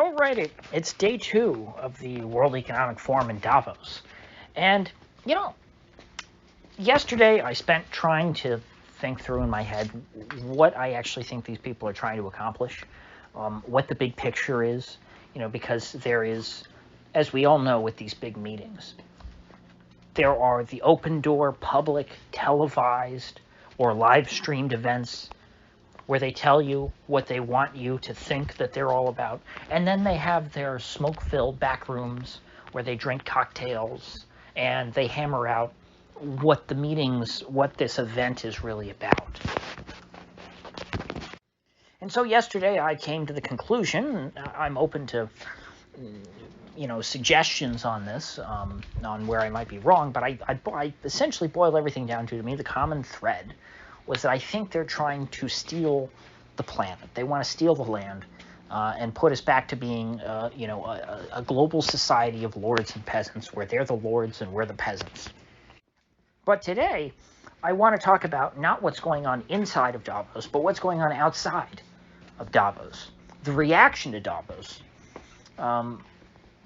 All right, it's day 2 of the World Economic Forum in Davos. And, yesterday I spent trying to think through in my head what I actually think these people are trying to accomplish, what the big picture is, because there is, as we all know with these big meetings, there are the open-door, public, televised, or live-streamed events where they tell you what they want you to think that they're all about. And then they have their smoke-filled back rooms where they drink cocktails and they hammer out what this event is really about. And so yesterday I came to the conclusion, I'm open to, suggestions on this, on where I might be wrong, but I essentially boiled everything down to me, the common thread was that I think they're trying to steal the planet. They want to steal the land and put us back to being, a global society of lords and peasants, where they're the lords and we're the peasants. But today, I want to talk about not what's going on inside of Davos, but what's going on outside of Davos. The reaction to Davos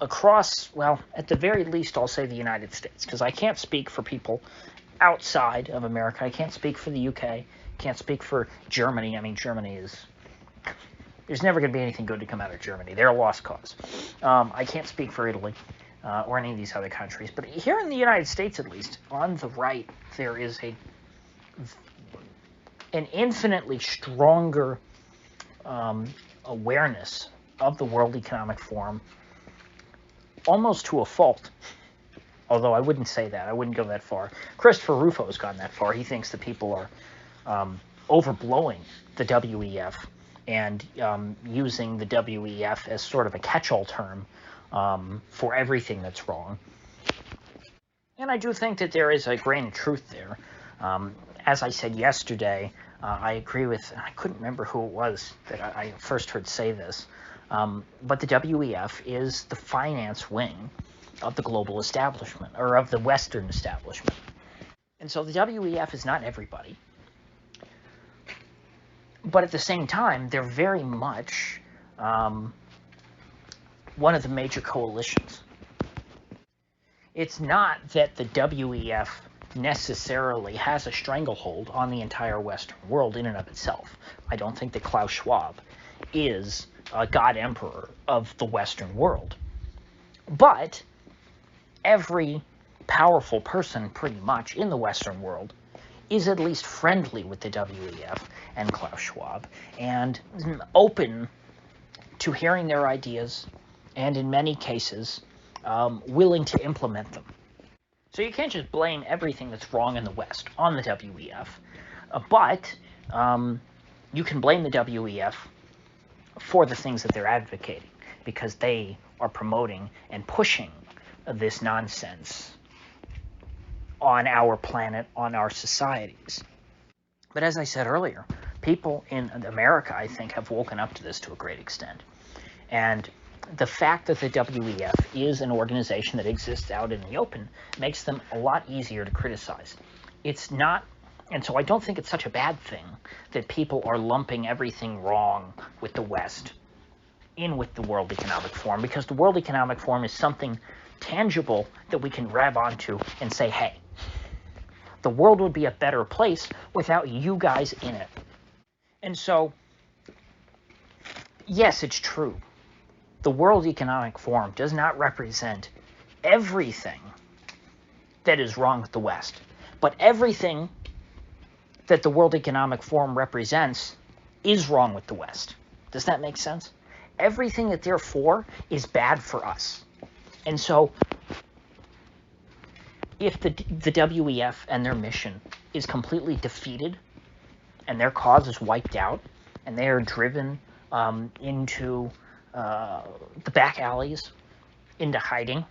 across, well, at the very least, I'll say the United States, because I can't speak for people outside of America. I can't speak for the UK. Can't speak for Germany. I mean, Germany is... There's never going to be anything good to come out of Germany. They're a lost cause. I can't speak for Italy or any of these other countries. But here in the United States, at least, on the right, there is an infinitely stronger awareness of the World Economic Forum, almost to a fault. Although I wouldn't say that. I wouldn't go that far. Christopher Rufo has gone that far. He thinks that people are overblowing the WEF and using the WEF as sort of a catch-all term for everything that's wrong. And I do think that there is a grain of truth there. As I said yesterday, I agree with, I couldn't remember who it was that I first heard say this, but the WEF is the finance wing of the global establishment, or of the Western establishment. And so the WEF is not everybody. But at the same time, they're very much one of the major coalitions. It's not that the WEF necessarily has a stranglehold on the entire Western world in and of itself. I don't think that Klaus Schwab is a god emperor of the Western world. But every powerful person, pretty much, in the Western world is at least friendly with the WEF and Klaus Schwab, and open to hearing their ideas, and in many cases, willing to implement them. So you can't just blame everything that's wrong in the West on the WEF, but you can blame the WEF for the things that they're advocating, because they are promoting and pushing this nonsense on our planet, on our societies. But as I said earlier, people in America, I think, have woken up to this to a great extent. And the fact that the WEF is an organization that exists out in the open makes them a lot easier to criticize. It's not, and so I don't think it's such a bad thing that people are lumping everything wrong with the West in with the World Economic Forum, because the World Economic Forum is something tangible that we can grab onto and say, hey, the world would be a better place without you guys in it. And so, yes, it's true. The World Economic Forum does not represent everything that is wrong with the West, but everything that the World Economic Forum represents is wrong with the West. Does that make sense? Everything that they're for is bad for us. And so, if the WEF and their mission is completely defeated, and their cause is wiped out, and they are driven into the back alleys, into hiding,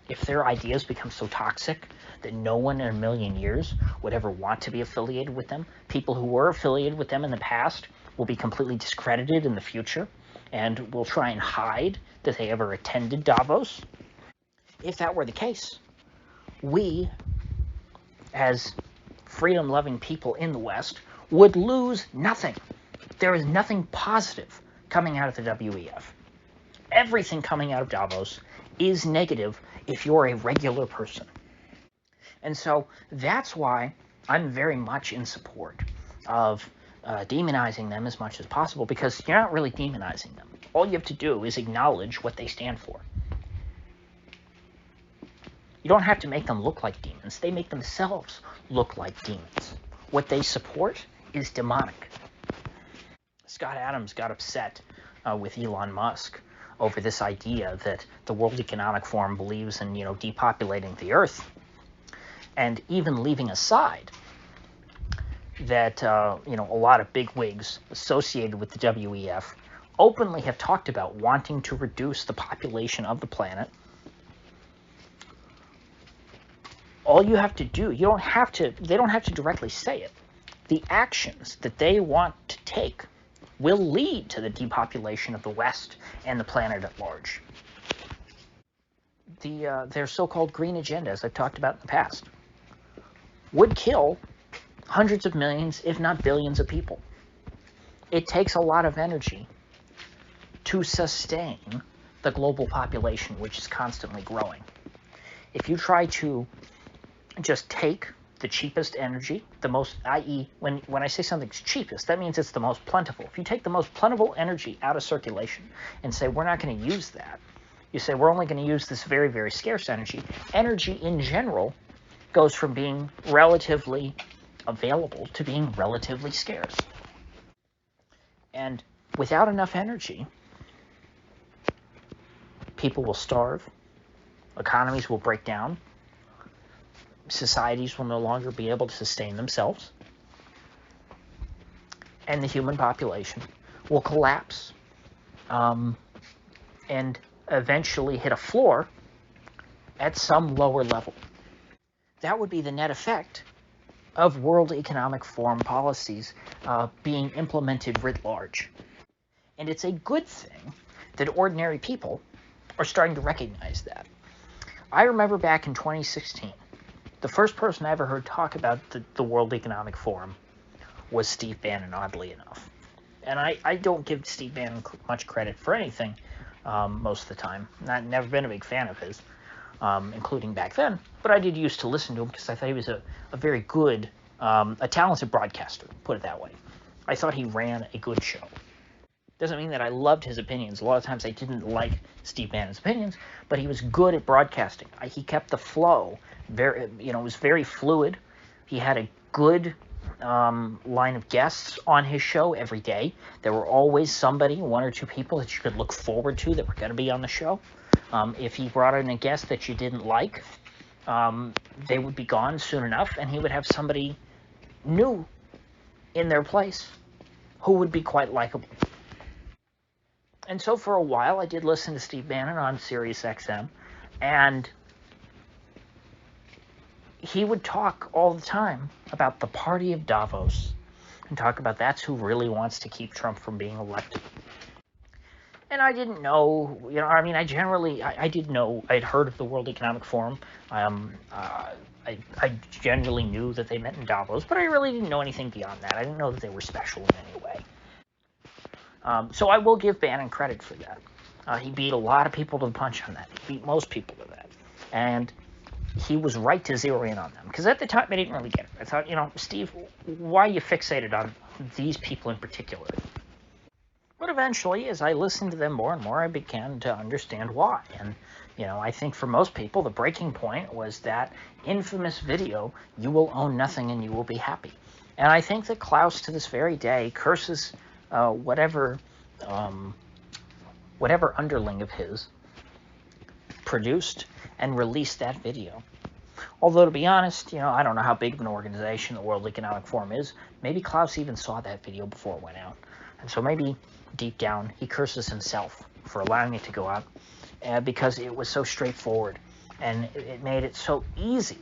if their ideas become so toxic that no one in a million years would ever want to be affiliated with them, people who were affiliated with them in the past will be completely discredited in the future, and will try and hide that they ever attended Davos. If that were the case, we, as freedom-loving people in the West, would lose nothing. There is nothing positive coming out of the WEF. Everything coming out of Davos is negative if you're a regular person. And so that's why I'm very much in support of demonizing them as much as possible, because you're not really demonizing them. All you have to do is acknowledge what they stand for. You don't have to make them look like demons. They make themselves look like demons. What they support is demonic. Scott Adams got upset with Elon Musk over this idea that the World Economic Forum believes in, depopulating the Earth, and even leaving aside that, a lot of bigwigs associated with the WEF openly have talked about wanting to reduce the population of the planet. All you have to do, they don't have to directly say it. The actions that they want to take will lead to the depopulation of the West and the planet at large. Their so-called green agenda, as I've talked about in the past, would kill hundreds of millions, if not billions of people. It takes a lot of energy to sustain the global population, which is constantly growing. If you try to just take the cheapest energy, the most, i.e., when I say something's cheapest, that means it's the most plentiful. If you take the most plentiful energy out of circulation and say, we're not going to use that, you say, we're only going to use this very, very scarce energy. Energy in general goes from being relatively available to being relatively scarce. And without enough energy, people will starve, economies will break down, societies will no longer be able to sustain themselves, and the human population will collapse and eventually hit a floor at some lower level. That would be the net effect of World Economic Forum policies being implemented writ large. And it's a good thing that ordinary people are starting to recognize that. I remember back in 2016, the first person I ever heard talk about the World Economic Forum was Steve Bannon, oddly enough. And I don't give Steve Bannon much credit for anything most of the time. I've never been a big fan of his, including back then. But I did used to listen to him because I thought he was a very good, a talented broadcaster, put it that way. I thought he ran a good show. Doesn't mean that I loved his opinions. A lot of times I didn't like Steve Bannon's opinions, but he was good at broadcasting. He kept the flow very, it was very fluid. He had a good line of guests on his show every day. There were always somebody, one or two people that you could look forward to that were going to be on the show. If he brought in a guest that you didn't like, they would be gone soon enough, and he would have somebody new in their place who would be quite likable. And so for a while, I did listen to Steve Bannon on Sirius XM, and he would talk all the time about the party of Davos and talk about that's who really wants to keep Trump from being elected. And I didn't know, I did know, I'd heard of the World Economic Forum. I generally knew that they met in Davos, but I really didn't know anything beyond that. I didn't know that they were special in any way. So I will give Bannon credit for that. He beat a lot of people to the punch on that. He beat most people to that. And he was right to zero in on them. Because at the time, I didn't really get it. I thought, Steve, why are you fixated on these people in particular? But eventually, as I listened to them more and more, I began to understand why. And, I think for most people, the breaking point was that infamous video, "You will own nothing and you will be happy." And I think that Klaus, to this very day, curses whatever underling of his produced and released that video. Although, to be honest, I don't know how big of an organization the World Economic Forum is. Maybe Klaus even saw that video before it went out. And so maybe deep down he curses himself for allowing it to go out because it was so straightforward. And it made it so easy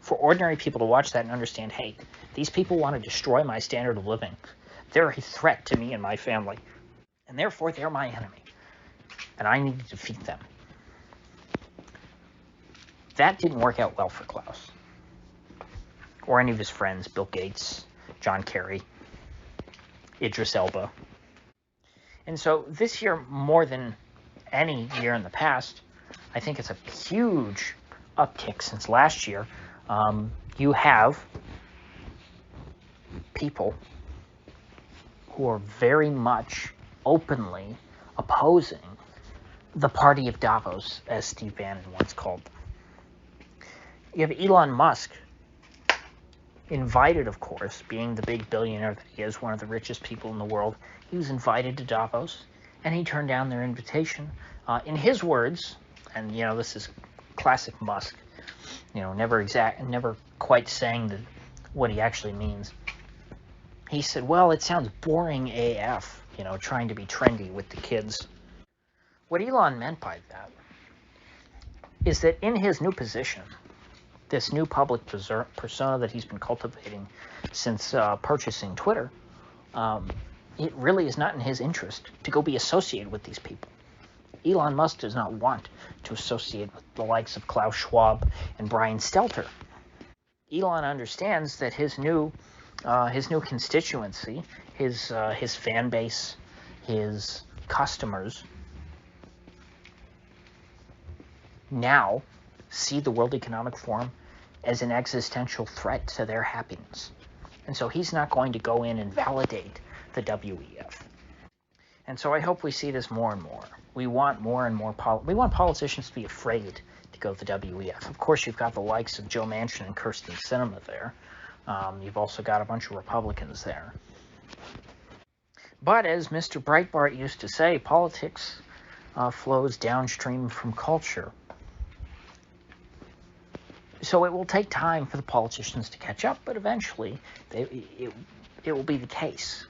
for ordinary people to watch that and understand, hey, these people want to destroy my standard of living. They're a threat to me and my family. And therefore, they're my enemy. And I need to defeat them. That didn't work out well for Klaus. Or any of his friends, Bill Gates, John Kerry, Idris Elba. And so this year, more than any year in the past. I think it's a huge uptick since last year. You have people who are very much openly opposing the party of Davos, as Steve Bannon once called them. You have Elon Musk, invited, of course, being the big billionaire that he is, one of the richest people in the world. He was invited to Davos, and he turned down their invitation. In his words, and this is classic Musk, never quite saying what he actually means. He said, well, it sounds boring AF, trying to be trendy with the kids. What Elon meant by that is that in his new position, this new public persona that he's been cultivating since purchasing Twitter, it really is not in his interest to go be associated with these people. Elon Musk does not want to associate with the likes of Klaus Schwab and Brian Stelter. Elon understands that his new constituency, his fan base, his customers now see the World Economic Forum as an existential threat to their happiness. And so he's not going to go in and validate the WEF. And so I hope we see this more and more. We want more and more we want politicians to be afraid to go to the WEF. Of course, you've got the likes of Joe Manchin and Kirsten Sinema there. You've also got a bunch of Republicans there. But as Mr. Breitbart used to say, politics flows downstream from culture. So it will take time for the politicians to catch up, but eventually it will be the case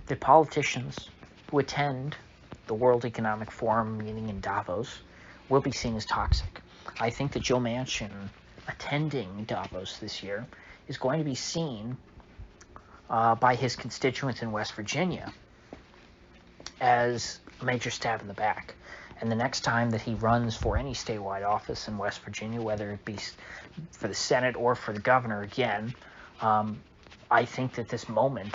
that politicians who attend the World Economic Forum meeting in Davos will be seen as toxic. I think that Joe Manchin attending Davos this year is going to be seen by his constituents in West Virginia as a major stab in the back. And the next time that he runs for any statewide office in West Virginia, whether it be for the Senate or for the governor again, I think that this moment,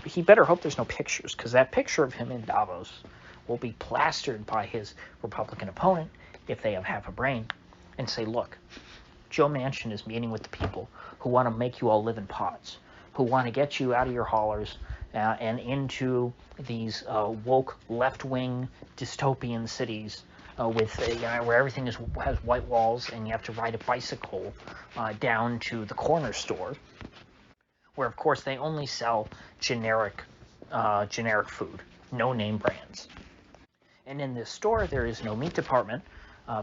he better hope there's no pictures, because that picture of him in Davos will be plastered by his Republican opponent, if they have half a brain, and say, look, Joe Manchin is meeting with the people who want to make you all live in pods, who want to get you out of your hollers and into these woke left-wing dystopian cities where everything has white walls and you have to ride a bicycle down to the corner store, where of course they only sell generic food, no name brands. And in this store there is no meat department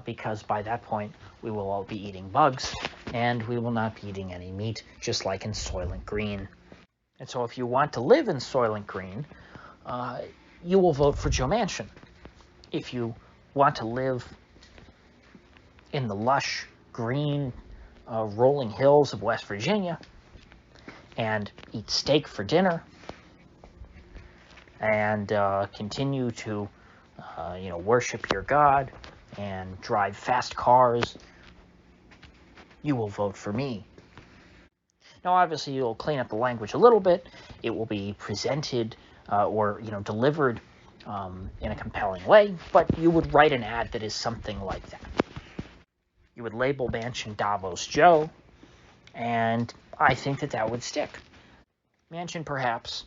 because by that point we will all be eating bugs and we will not be eating any meat, just like in Soylent Green. And so if you want to live in Soylent Green, you will vote for Joe Manchin. If you want to live in the lush, green, rolling hills of West Virginia and eat steak for dinner and continue to worship your God and drive fast cars, you will vote for me. Now, obviously, you'll clean up the language a little bit. It will be presented or delivered in a compelling way, but you would write an ad that is something like that. You would label Manchin Davos Joe, and I think that would stick. Manchin, perhaps,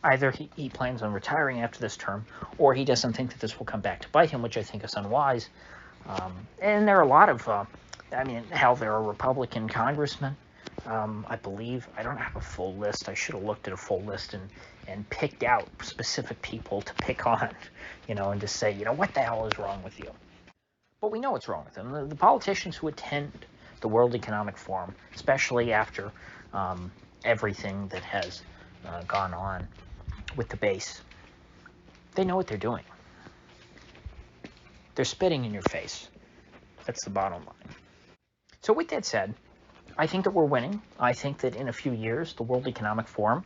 either he plans on retiring after this term, or he doesn't think that this will come back to bite him, which I think is unwise. And there are a lot of, there are Republican congressmen. I believe, I don't have a full list. I should have looked at a full list and picked out specific people to pick on, and to say, what the hell is wrong with you? But we know what's wrong with them. The politicians who attend the World Economic Forum, especially after everything that has gone on with the base, they know what they're doing. They're spitting in your face. That's the bottom line. So with that said, I think that we're winning. I think that in a few years, the World Economic Forum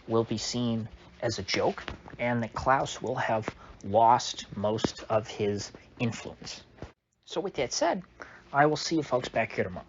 will be seen as a joke, and that Klaus will have lost most of his influence. So with that said, I will see you folks back here tomorrow.